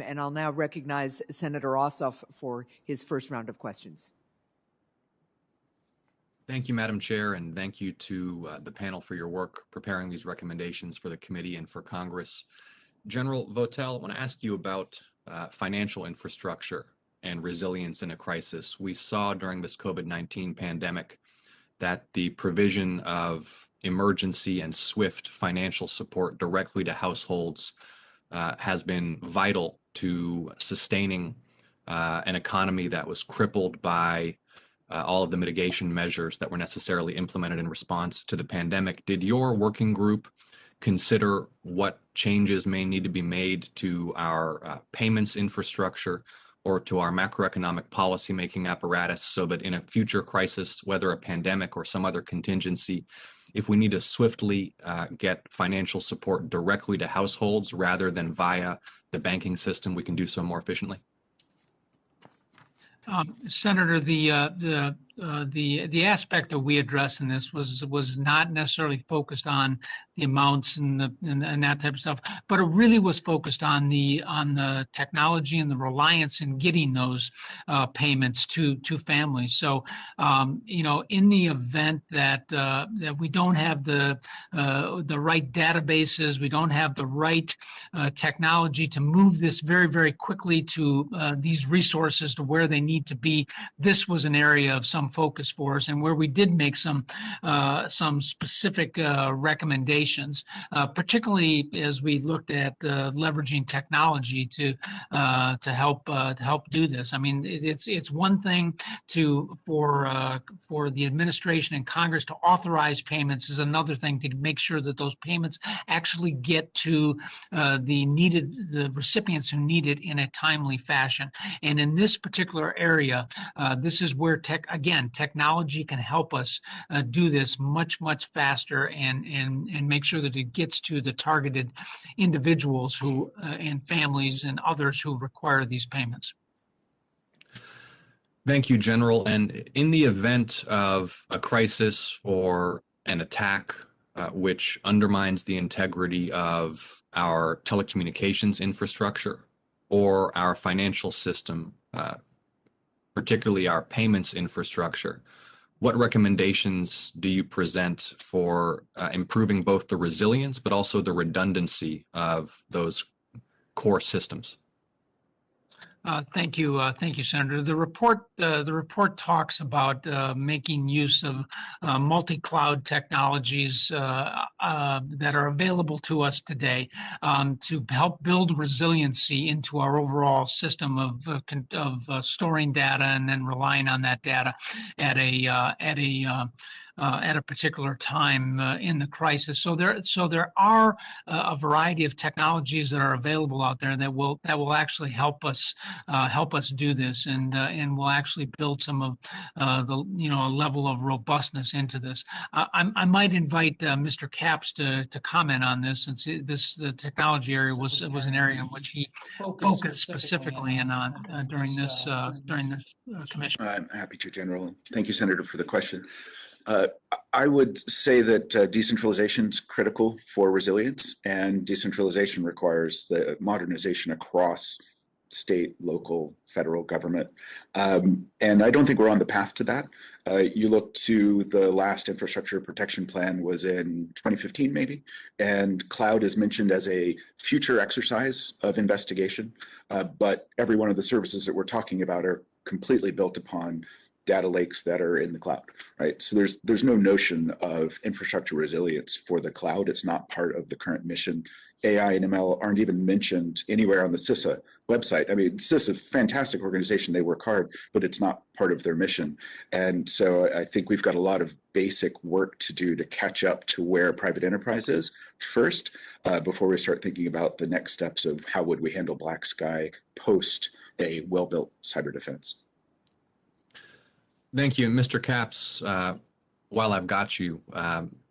And I'll now recognize Senator Ossof for his first round of questions. Thank you, Madam Chair, and thank you to the panel for your work preparing these recommendations for the committee and for Congress. General Votel, I want to ask you about financial infrastructure and resilience in a crisis. We saw during this COVID-19 pandemic that the provision of emergency and swift financial support directly to households has been vital to sustaining an economy that was crippled by all of the mitigation measures that were necessarily implemented in response to the pandemic. Did your working group consider what changes may need to be made to our payments infrastructure or to our macroeconomic policymaking apparatus so that in a future crisis, whether a pandemic or some other contingency, if we need to swiftly get financial support directly to households rather than via the banking system, we can do so more efficiently? Senator, the aspect that we addressed in this was not necessarily focused on the amounts and that type of stuff, but it really was focused on the technology and the reliance in getting those payments to families. So, in the event that we don't have the right databases, we don't have the right technology to move this very, very quickly to these resources to where they need to be, this was an area of some focus for us, and where we did make some specific recommendations, particularly as we looked at leveraging technology to help do this. I mean, it's one thing for the administration and Congress to authorize payments, is another thing to make sure that those payments actually get to the recipients who need it in a timely fashion. And in this particular area, this is where technology can help us do this much faster and make sure that it gets to the targeted individuals who and families and others who require these payments. Thank you, General. And in the event of a crisis or an attack which undermines the integrity of our telecommunications infrastructure or our financial system, particularly our payments infrastructure, what recommendations do you present for improving both the resilience but also the redundancy of those core systems? Thank you, Senator. The report talks about making use of multi-cloud technologies that are available to us today to help build resiliency into our overall system of storing data and then relying on that data at a particular time in the crisis. So there are a variety of technologies that are available out there that will actually help us do this, and will actually build some of a level of robustness into this. I might invite Mr. Capps to comment on this, since the technology area was an area in which he focused specifically on during this commission. I'm happy to, General. Thank you, Senator, for the question. I would say that decentralization is critical for resilience, and decentralization requires the modernization across state, local, federal government. And I don't think we're on the path to that. You look to the last infrastructure protection plan was in 2015, maybe, and cloud is mentioned as a future exercise of investigation, but every one of the services that we're talking about are completely built upon data lakes that are in the cloud, right? So there's no notion of infrastructure resilience for the cloud. It's not part of the current mission. AI and ML aren't even mentioned anywhere on the CISA website. I mean, CISA is a fantastic organization. They work hard, but it's not part of their mission. And so I think we've got a lot of basic work to do to catch up to where private enterprise is first, before we start thinking about the next steps of how would we handle black sky post a well-built cyber defense. Thank you. Mr. Capps, while I've got you,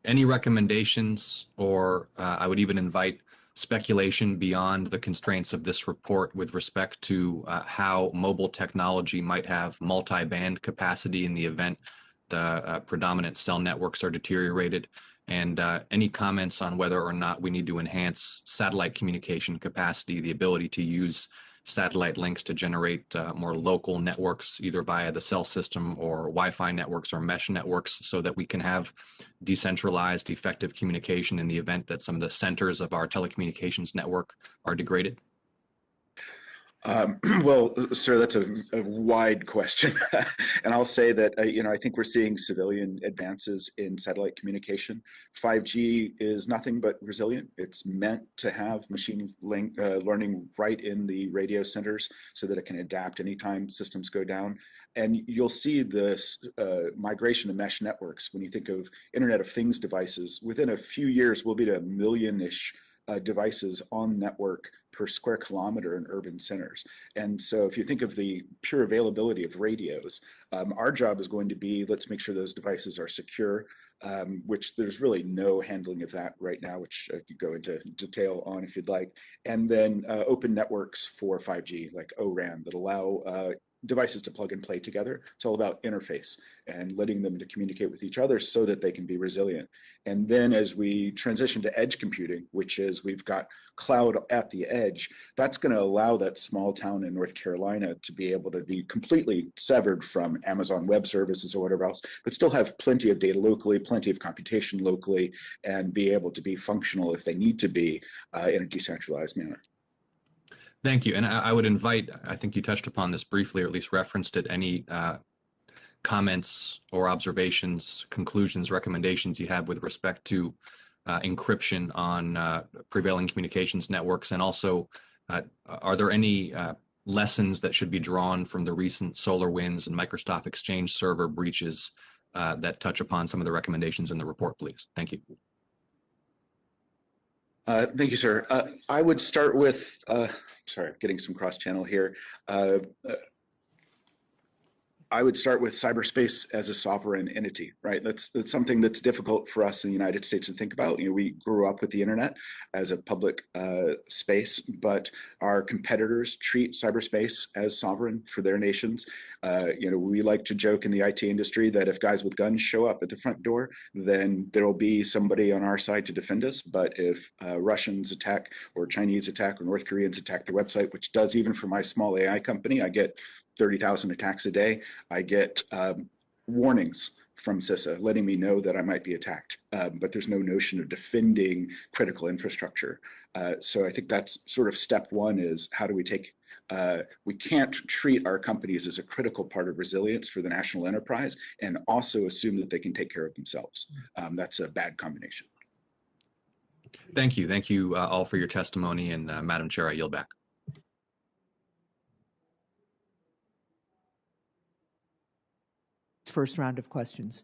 any recommendations, or I would even invite speculation beyond the constraints of this report with respect to how mobile technology might have multi-band capacity in the event the predominant cell networks are deteriorated, and any comments on whether or not we need to enhance satellite communication capacity, the ability to use satellite links to generate more local networks, either via the cell system or Wi-Fi networks or mesh networks, so that we can have decentralized, effective communication in the event that some of the centers of our telecommunications network are degraded? Well, sir, that's a wide question. And I'll say that, I think we're seeing civilian advances in satellite communication. 5G is nothing but resilient. It's meant to have machine learning right in the radio centers so that it can adapt anytime systems go down. And you'll see this migration to mesh networks. When you think of Internet of Things devices, within a few years, we'll be to a million-ish devices on network per square kilometer in urban centers. And so if you think of the pure availability of radios, our job is going to be, let's make sure those devices are secure, which there's really no handling of that right now, which I could go into detail on if you'd like. And then open networks for 5G, like O-RAN, that allow devices to plug and play together. It's all about interface and letting them to communicate with each other so that they can be resilient. And then as we transition to edge computing, which is we've got cloud at the edge, that's going to allow that small town in North Carolina to be able to be completely severed from Amazon Web Services or whatever else, but still have plenty of data locally, plenty of computation locally, and be able to be functional if they need to be in a decentralized manner. Thank you. And I would invite, I think you touched upon this briefly, or at least referenced it, any comments or observations, conclusions, recommendations you have with respect to encryption on prevailing communications networks. And also, are there any lessons that should be drawn from the recent SolarWinds and Microsoft Exchange server breaches that touch upon some of the recommendations in the report, please? Thank you. Thank you, sir. I would start with, sorry, getting some cross-channel here. I would start with cyberspace as a sovereign entity, right? That's something that's difficult for us in the United States to think about. We grew up with the internet as a public space, but our competitors treat cyberspace as sovereign for their nations. We like to joke in the IT industry that if guys with guns show up at the front door, then there will be somebody on our side to defend us. But if Russians attack or Chinese attack or North Koreans attack the website, which does even for my small AI company, I get 30,000 attacks a day. I get warnings from CISA letting me know that I might be attacked, but there's no notion of defending critical infrastructure. So I think that's sort of step one, is how do we take, we can't treat our companies as a critical part of resilience for the national enterprise and also assume that they can take care of themselves. That's a bad combination. Thank you. Thank you all for your testimony. And Madam Chair, I yield back. First round of questions.